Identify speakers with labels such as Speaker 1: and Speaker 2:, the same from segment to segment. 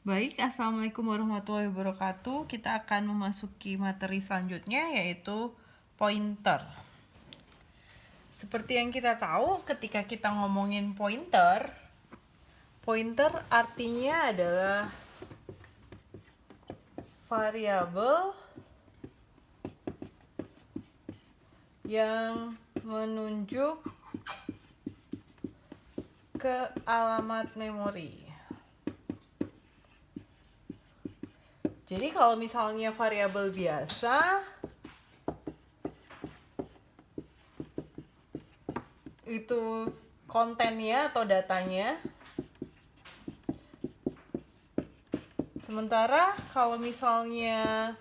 Speaker 1: Baik, Assalamualaikum warahmatullahi wabarakatuh. Kita akan memasuki materi selanjutnya, yaitu pointer. Seperti yang kita tahu, ketika kita ngomongin pointer, pointer artinya adalah variabel yang menunjuk ke alamat memori. Jadi kalau misalnya variabel biasa itu kontennya atau datanya. Sementara kalau misalnya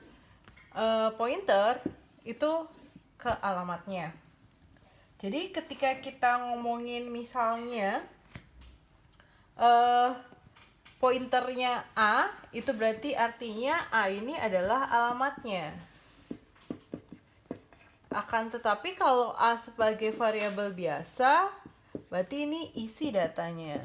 Speaker 1: pointer itu ke alamatnya. Jadi ketika kita ngomongin misalnya pointernya A, itu berarti artinya A ini adalah alamatnya. Akan tetapi kalau A sebagai variabel biasa, berarti ini isi datanya.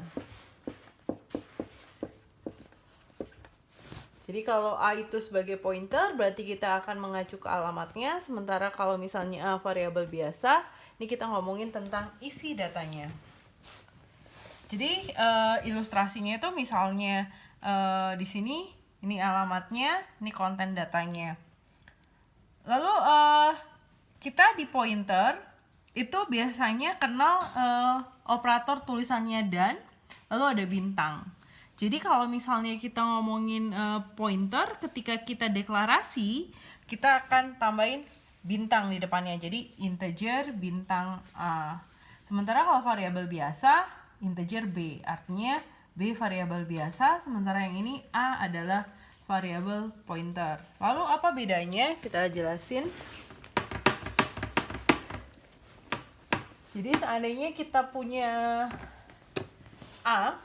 Speaker 1: Jadi kalau A itu sebagai pointer, berarti kita akan mengacu ke alamatnya. Sementara kalau misalnya A variabel biasa, ini kita ngomongin tentang isi datanya. Jadi ilustrasinya itu misalnya di sini ini alamatnya, ini konten datanya. Lalu kita di pointer itu biasanya kenal operator tulisannya dan, lalu ada bintang. Jadi kalau misalnya kita ngomongin pointer, ketika kita deklarasi, kita akan tambahin bintang di depannya. Jadi integer bintang A. Sementara kalau variabel biasa, integer B, artinya B variabel biasa, sementara yang ini A adalah variabel pointer. Lalu apa bedanya? Kita jelasin. Jadi seandainya kita punya A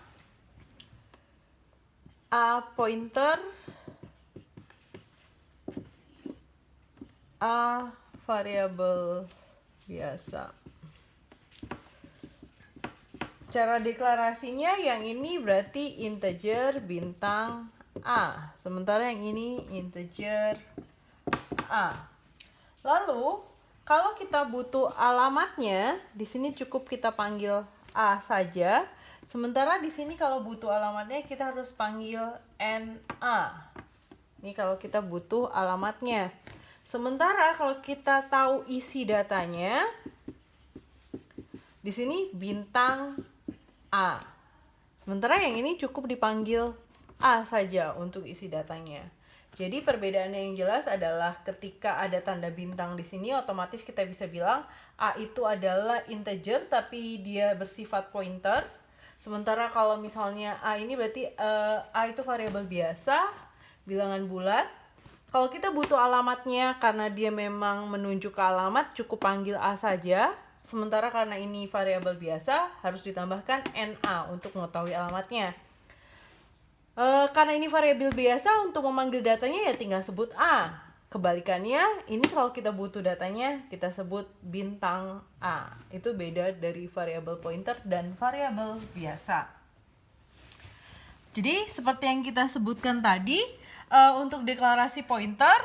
Speaker 1: pointer, A variabel biasa. Cara deklarasinya yang ini berarti integer bintang A, sementara yang ini integer A. Lalu kalau kita butuh alamatnya, di sini cukup kita panggil A saja. Sementara di sini kalau butuh alamatnya kita harus panggil NA. Ini kalau kita butuh alamatnya. Sementara kalau kita tahu isi datanya, di sini bintang A. Sementara yang ini cukup dipanggil A saja untuk isi datanya. Jadi perbedaannya yang jelas adalah ketika ada tanda bintang di sini, otomatis kita bisa bilang A itu adalah integer tapi dia bersifat pointer. Sementara kalau misalnya A ini berarti A itu variabel biasa, bilangan bulat. Kalau kita butuh alamatnya karena dia memang menunjuk ke alamat, cukup panggil A saja. Sementara karena ini variabel biasa, harus ditambahkan NA untuk mengetahui alamatnya. Karena ini variabel biasa, untuk memanggil datanya ya tinggal sebut A. Kebalikannya, ini kalau kita butuh datanya, kita sebut bintang A. Itu beda dari variabel pointer dan variabel biasa. Jadi seperti yang kita sebutkan tadi, untuk deklarasi pointer,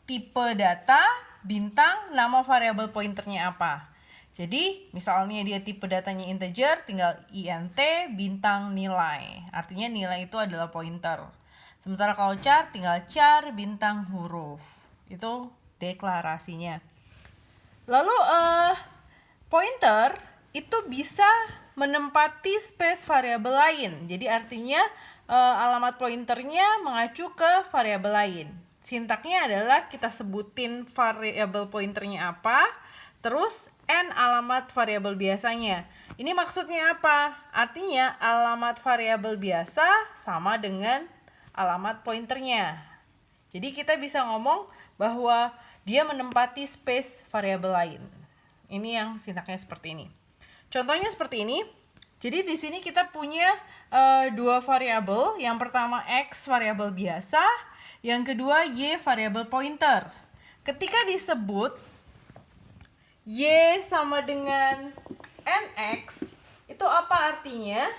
Speaker 1: tipe data, bintang, nama variabel pointernya apa. Jadi misalnya dia tipe datanya integer, tinggal int bintang nilai. Artinya nilai itu adalah pointer. Sementara kalau char, tinggal char bintang huruf. Itu deklarasinya. Lalu pointer itu bisa menempati space variabel lain. Jadi artinya alamat pointernya mengacu ke variabel lain. Sintaknya adalah kita sebutin variabel pointernya apa, terus n alamat variabel biasanya. Ini maksudnya apa? Artinya alamat variabel biasa sama dengan alamat pointernya. Jadi kita bisa ngomong bahwa dia menempati space variabel lain. Ini yang sintaknya seperti ini. Contohnya seperti ini. Jadi di sini kita punya dua variabel. Yang pertama x variabel biasa, yang kedua y variabel pointer. Ketika disebut y sama dengan nx, itu apa artinya?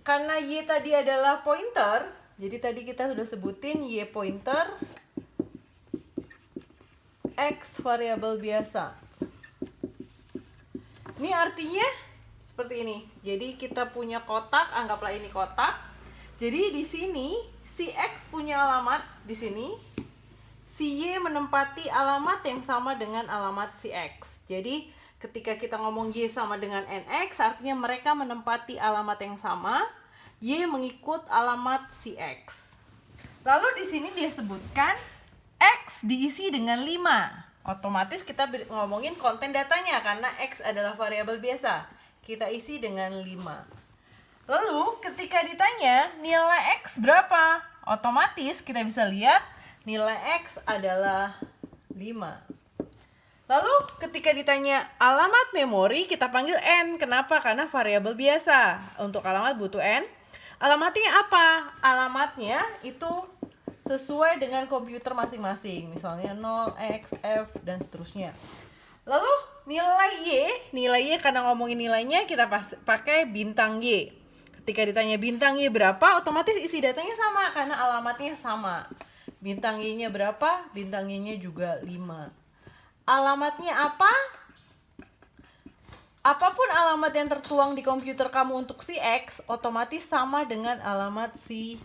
Speaker 1: Karena y tadi adalah pointer, Jadi tadi kita sudah sebutin Y pointer, X variabel biasa. Ini artinya seperti ini. Jadi kita punya kotak, anggaplah ini kotak. Jadi di sini si X punya alamat di sini. Si Y menempati alamat yang sama dengan alamat si X. Jadi ketika kita ngomong Y sama dengan NX, artinya mereka menempati alamat yang sama. Y mengikut alamat si X. Lalu di sini dia sebutkan X diisi dengan 5. Otomatis kita ngomongin konten datanya karena X adalah variabel biasa. Kita isi dengan 5. Lalu ketika ditanya nilai X berapa? Otomatis kita bisa lihat nilai X adalah 5. Lalu ketika ditanya alamat memori, kita panggil N. Kenapa? Karena variabel biasa. Untuk alamat butuh N. Alamatnya apa? Alamatnya itu sesuai dengan komputer masing-masing. Misalnya 0, X, F, dan seterusnya. Lalu nilai Y karena ngomongin nilainya kita pakai bintang Y. Ketika ditanya bintang Y berapa, otomatis isi datanya sama karena alamatnya sama. Bintang Y-nya berapa? Bintang Y-nya juga 5. Alamatnya apa? Apapun alamat yang tertuang di komputer kamu untuk si X, otomatis sama dengan alamat si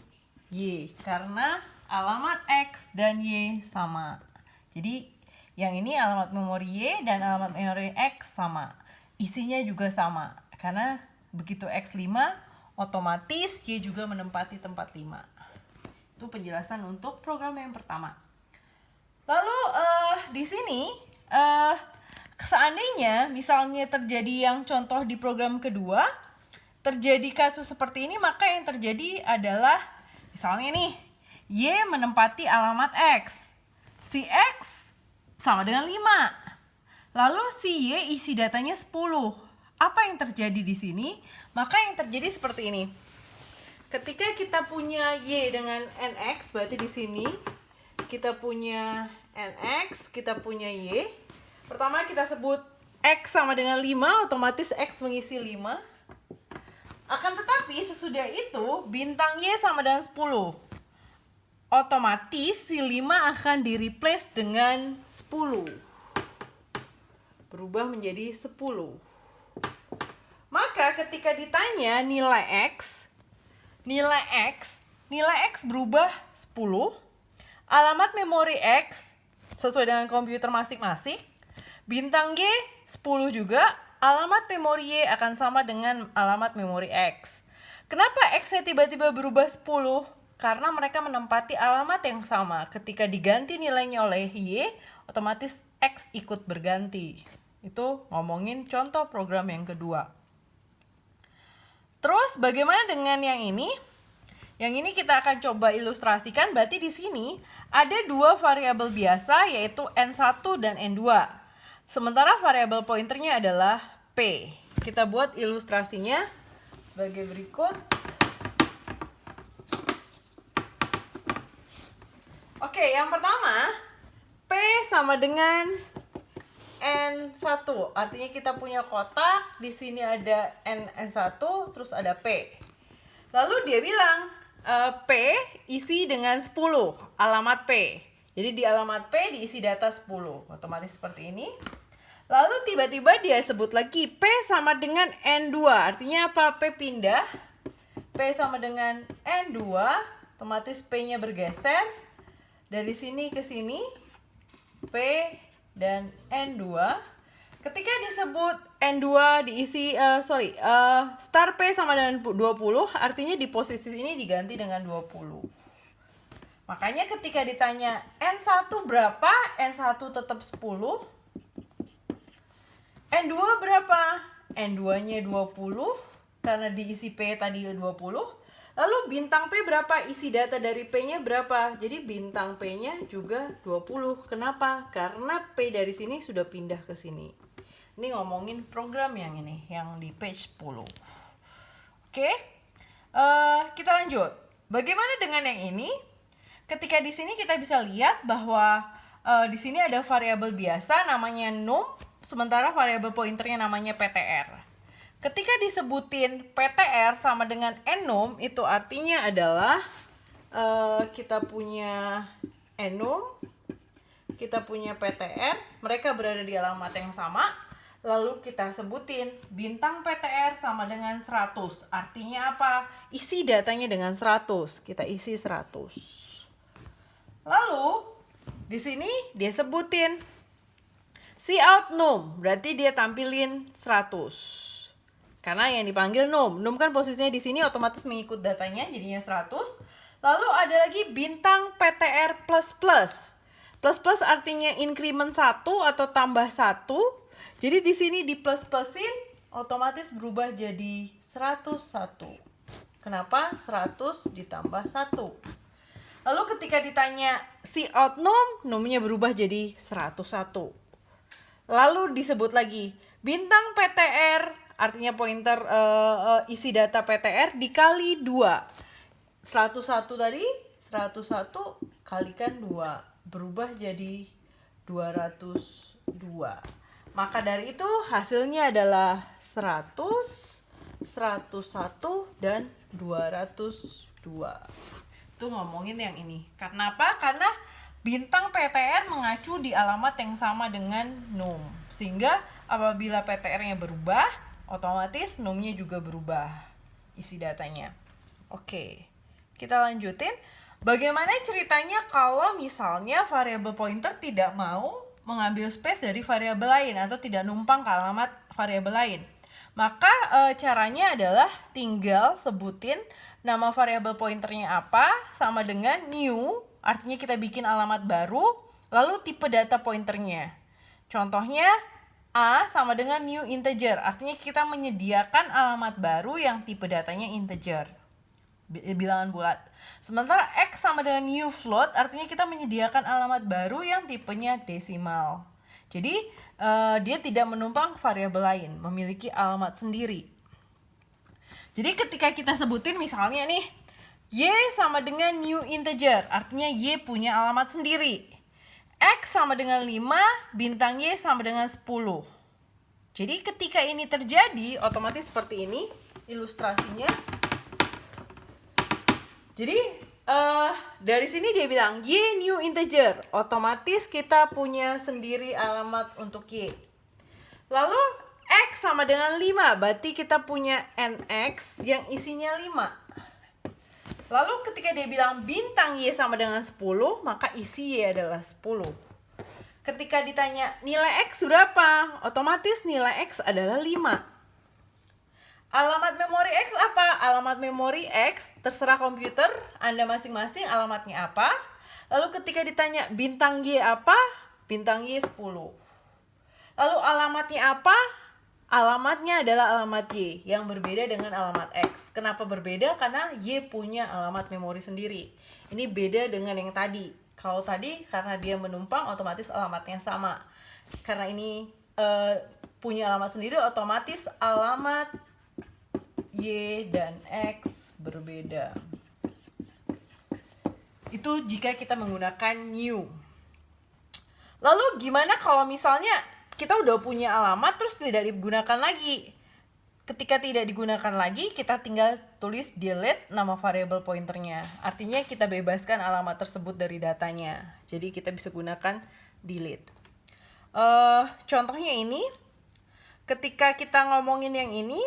Speaker 1: Y. Karena alamat X dan Y sama. Jadi yang ini alamat memori Y dan alamat memori X sama. Isinya juga sama. Karena begitu X 5, otomatis Y juga menempati tempat 5. Itu penjelasan untuk program yang pertama. Lalu di sini seandainya misalnya terjadi yang contoh di program kedua, terjadi kasus seperti ini, maka yang terjadi adalah misalnya nih, Y menempati alamat X. Si X sama dengan 5. Lalu si Y isi datanya 10. Apa yang terjadi di sini? Maka yang terjadi seperti ini. Ketika kita punya Y dengan NX, berarti di sini kita punya NX, kita punya Y. Pertama kita sebut X sama dengan 5, otomatis X mengisi 5. Akan tetapi sesudah itu bintang Y sama dengan 10. Otomatis si 5 akan di-replace dengan 10. Berubah menjadi 10. Maka ketika ditanya nilai X berubah 10. Alamat memori X sesuai dengan komputer masing-masing. Bintang Y 10 juga. Alamat memori Y akan sama dengan alamat memori X. Kenapa X-nya tiba-tiba berubah 10? Karena mereka menempati alamat yang sama. Ketika diganti nilainya oleh Y, otomatis X ikut berganti. Itu ngomongin contoh program yang kedua. Terus bagaimana dengan yang ini? Yang ini kita akan coba ilustrasikan. Berarti di sini ada dua variabel biasa, yaitu N1 dan N2. Sementara variabel pointernya adalah P. Kita buat ilustrasinya sebagai berikut. Oke, yang pertama, P sama dengan N1. Artinya kita punya kotak, di sini ada N1, terus ada P. Lalu dia bilang, P isi dengan 10, alamat P. Jadi di alamat P diisi data 10, otomatis seperti ini. Lalu tiba-tiba dia sebut lagi P sama dengan N2. Artinya apa? P pindah. P sama dengan N2, otomatis P-nya bergeser. Dari sini ke sini, P dan N2. Ketika disebut N2 diisi, star P sama dengan 20, artinya di posisi ini diganti dengan 20. Makanya ketika ditanya N1 berapa, N1 tetap 10. N2 berapa? N2-nya 20, karena diisi P tadi 20. Lalu bintang P berapa? Isi data dari P-nya berapa? Jadi bintang P-nya juga 20. Kenapa? Karena P dari sini sudah pindah ke sini. Ini ngomongin program yang ini, yang di page 10. Oke, kita lanjut. Bagaimana dengan yang ini? Ketika di sini kita bisa lihat bahwa di sini ada variabel biasa namanya num, sementara variabel pointernya namanya ptr. Ketika disebutin PTR sama dengan ennum, itu artinya adalah kita punya enum, kita punya PTR, mereka berada di alamat yang sama. Lalu kita sebutin bintang PTR sama dengan 100. Artinya apa? Isi datanya dengan 100. Kita isi 100. Lalu di sini dia sebutin cout num, berarti dia tampilin 100. Karena yang dipanggil num. Num kan posisinya di sini otomatis mengikut datanya jadinya 100. Lalu ada lagi bintang PTR plus plus. Plus plus artinya increment 1 atau tambah 1. Jadi di sini di plus-plusin otomatis berubah jadi 101. Kenapa? 100 ditambah 1. Lalu ketika ditanya cout num, numnya berubah jadi 101. Lalu disebut lagi bintang PTR, artinya pointer isi data PTR dikali 2. 101 tadi, 101 kalikan 2. Berubah jadi 202. Maka dari itu hasilnya adalah 100, 101, dan 202. Itu ngomongin yang ini. Kenapa? Karena bintang PTR mengacu di alamat yang sama dengan num. Sehingga apabila PTR-nya berubah, otomatis num-nya juga berubah isi datanya. Oke, kita lanjutin. Bagaimana ceritanya kalau misalnya variabel pointer tidak mau mengambil space dari variabel lain atau tidak numpang ke alamat variabel lain? Maka caranya adalah tinggal sebutin nama variabel pointernya apa sama dengan new, artinya kita bikin alamat baru, lalu tipe data pointernya. Contohnya A sama dengan new integer, artinya kita menyediakan alamat baru yang tipe datanya integer, bilangan bulat. Sementara X sama dengan new float, artinya kita menyediakan alamat baru yang tipenya desimal. Jadi dia tidak menumpang variabel lain, memiliki alamat sendiri. Jadi ketika kita sebutin misalnya nih, Y sama dengan new integer, artinya Y punya alamat sendiri. X sama dengan 5, bintang Y sama dengan 10. Jadi ketika ini terjadi, otomatis seperti ini ilustrasinya. Jadi dari sini dia bilang Y new integer, otomatis kita punya sendiri alamat untuk Y. Lalu X sama dengan 5, berarti kita punya NX yang isinya 5. Lalu ketika dia bilang bintang Y sama dengan 10, maka isi Y adalah 10. Ketika ditanya nilai X berapa, otomatis nilai X adalah 5. Alamat memori X apa? Alamat memori X terserah komputer Anda masing-masing alamatnya apa. Lalu ketika ditanya bintang Y apa? Bintang Y 10. Lalu alamatnya apa? Alamatnya adalah alamat Y yang berbeda dengan alamat X. Kenapa berbeda? Karena Y punya alamat memori sendiri. Ini beda dengan yang tadi. Kalau tadi karena dia menumpang otomatis alamatnya sama. Karena ini punya alamat sendiri, otomatis alamat Y dan X berbeda. Itu jika kita menggunakan new. Lalu gimana kalau misalnya kita udah punya alamat terus tidak digunakan lagi? Ketika tidak digunakan lagi, kita tinggal tulis delete nama variabel pointernya. Artinya kita bebaskan alamat tersebut dari datanya. Jadi kita bisa gunakan delete. Contohnya ini, ketika kita ngomongin yang ini,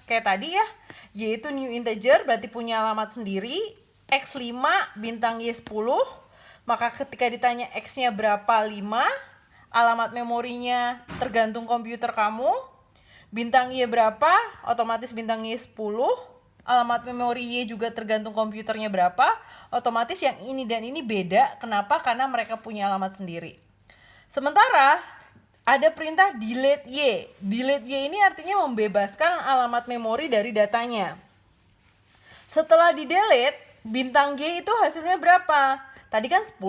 Speaker 1: kayak tadi ya, Y itu new integer berarti punya alamat sendiri, X5 bintang Y 10. Maka ketika ditanya X-nya berapa 5, alamat memorinya tergantung komputer kamu. Bintang Y berapa, otomatis bintang Y 10. Alamat memori Y juga tergantung komputernya berapa, otomatis yang ini dan ini beda. Kenapa? Karena mereka punya alamat sendiri. Sementara ada perintah delete Y. Delete Y ini artinya membebaskan alamat memori dari datanya. Setelah di delete, bintang Y itu hasilnya berapa? Tadi kan 10.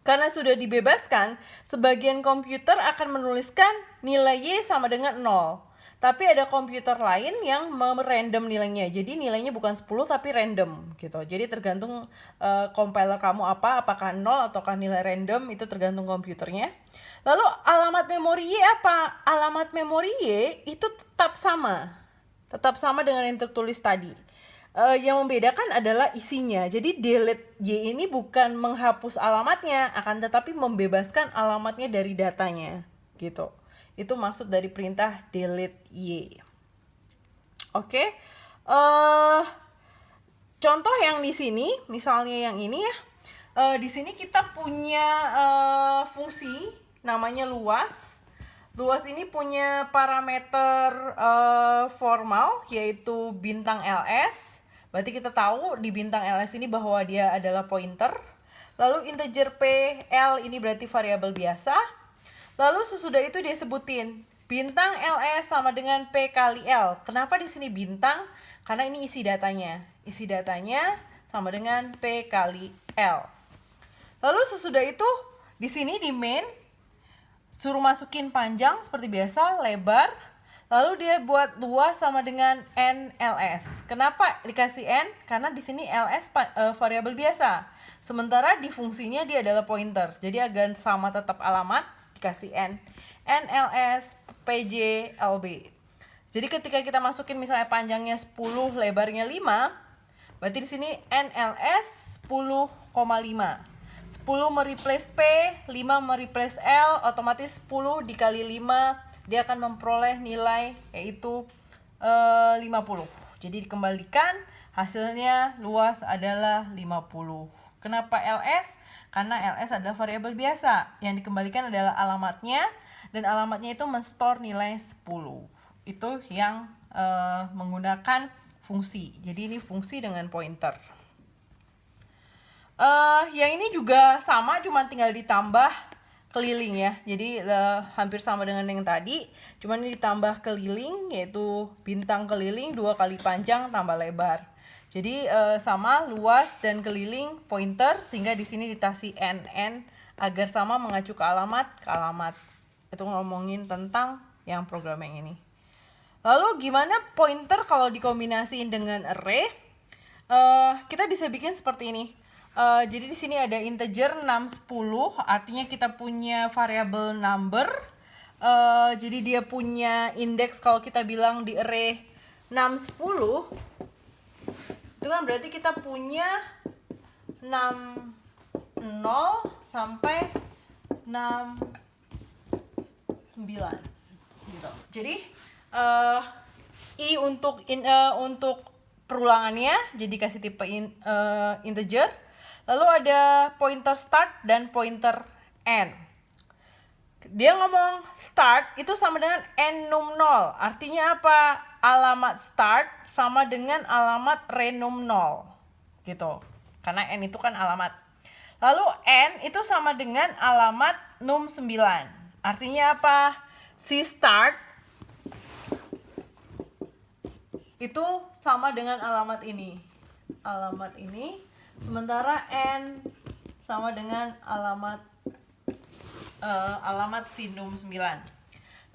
Speaker 1: Karena sudah dibebaskan, sebagian komputer akan menuliskan nilai Y sama dengan 0. Tapi ada komputer lain yang merandom nilainya. Jadi nilainya bukan 10 tapi random gitu. Jadi tergantung compiler kamu apa, apakah 0 ataukah nilai random, itu tergantung komputernya. Lalu alamat memori Y apa? Alamat memori Y itu tetap sama. Tetap sama dengan yang tertulis tadi. Yang membedakan adalah isinya. Jadi delete Y ini bukan menghapus alamatnya, akan tetapi membebaskan alamatnya dari datanya, gitu. Itu maksud dari perintah delete Y. Oke. Contoh yang di sini, misalnya yang ini ya. Di sini kita punya fungsi namanya luas. Luas ini punya parameter formal yaitu bintang ls. Berarti kita tahu di bintang ls ini bahwa dia adalah pointer. Lalu integer p, l ini berarti variabel biasa. Lalu sesudah itu dia sebutin bintang ls sama dengan p kali l. Kenapa di sini bintang? Karena ini isi datanya. Isi datanya sama dengan p kali l. Lalu sesudah itu di sini di main suruh masukin panjang seperti biasa, lebar. Lalu dia buat luas sama dengan NLS. Kenapa dikasih N? Karena di sini LS variabel biasa. Sementara di fungsinya dia adalah pointer. Jadi agar sama tetap alamat dikasih N. NLS PJ LB. Jadi ketika kita masukin misalnya panjangnya 10, lebarnya 5, berarti di sini NLS 10,5. 10 mereplace P, 5 mereplace L, otomatis 10 dikali 5 dia akan memperoleh nilai yaitu 50. Jadi dikembalikan hasilnya luas adalah 50. Kenapa LS? Karena LS adalah variabel biasa. Yang dikembalikan adalah alamatnya dan alamatnya itu men-store nilai 10. Itu yang menggunakan fungsi. Jadi ini fungsi dengan pointer. Yang ini juga sama, cuma tinggal ditambah keliling ya. Jadi hampir sama dengan yang tadi, cuman ini ditambah keliling yaitu bintang keliling 2 kali panjang tambah lebar. Jadi sama luas dan keliling pointer sehingga di sini dikasih NN agar sama mengacu ke alamat. Itu ngomongin tentang yang program yang ini. Lalu gimana pointer kalau dikombinasiin dengan array? Kita bisa bikin seperti ini. Jadi di sini ada integer 6, 10, artinya kita punya variabel number. Jadi dia punya indeks kalau kita bilang di array 6, 10. Itu kan berarti kita punya 6, 0 sampai 6, 9. Gitu. Jadi I untuk perulangannya jadi kasih tipe integer. Lalu ada pointer start dan pointer end. Dia ngomong start itu sama dengan n num 0. Artinya apa? Alamat start sama dengan alamat renum 0. Gitu. Karena n itu kan alamat. Lalu n itu sama dengan alamat num 9. Artinya apa? Si start itu sama dengan alamat ini. Alamat ini. Sementara N sama dengan alamat si num 9.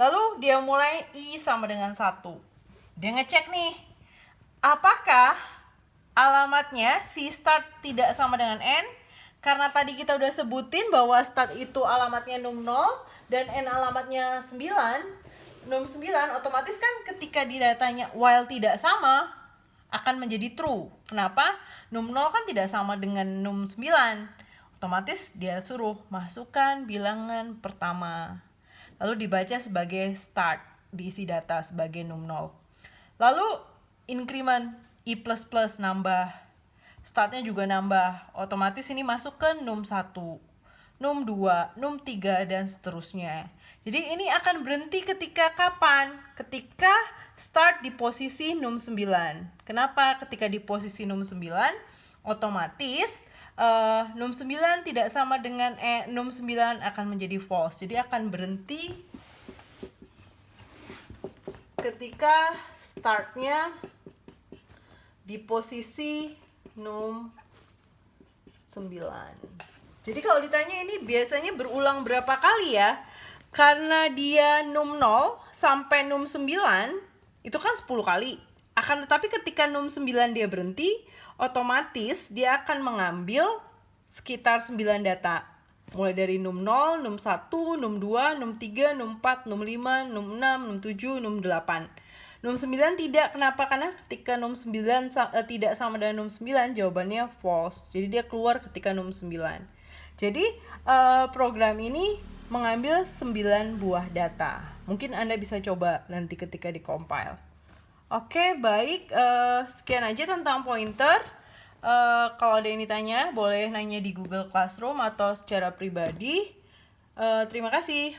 Speaker 1: Lalu dia mulai I sama dengan 1. Dia ngecek nih, apakah alamatnya si start tidak sama dengan N? Karena tadi kita udah sebutin bahwa start itu alamatnya num 0 dan N alamatnya 9. Num 9 otomatis kan ketika di datanya while tidak sama akan menjadi true. Kenapa? Num 0 kan tidak sama dengan num 9. Otomatis dia suruh masukkan bilangan pertama. Lalu dibaca sebagai start, diisi data sebagai num 0. Lalu increment I++ nambah. Startnya juga nambah. Otomatis ini masuk ke num 1, num 2, num 3 dan seterusnya. Jadi ini akan berhenti ketika kapan? Ketika start di posisi num 9. Kenapa? Ketika di posisi num 9, otomatis num 9 tidak sama dengan num 9 akan menjadi false. Jadi akan berhenti ketika startnya di posisi num 9. Jadi kalau ditanya ini biasanya berulang berapa kali ya? Karena dia num 0 sampai num 9 itu kan 10 kali. Akan tetapi ketika num 9 dia berhenti, otomatis dia akan mengambil sekitar 9 data. Mulai dari num 0, num 1, num 2, num 3, num 4, num 5, num 6, num 7, num 8. Num 9 tidak, kenapa? Karena ketika num 9 tidak sama dengan num 9, jawabannya false. Jadi dia keluar ketika num 9. Jadi program ini mengambil 9 buah data. Mungkin Anda bisa coba nanti ketika di-compile. Oke, baik. Sekian aja tentang pointer. Kalau ada yang ditanya, boleh nanya di Google Classroom atau secara pribadi. Terima kasih.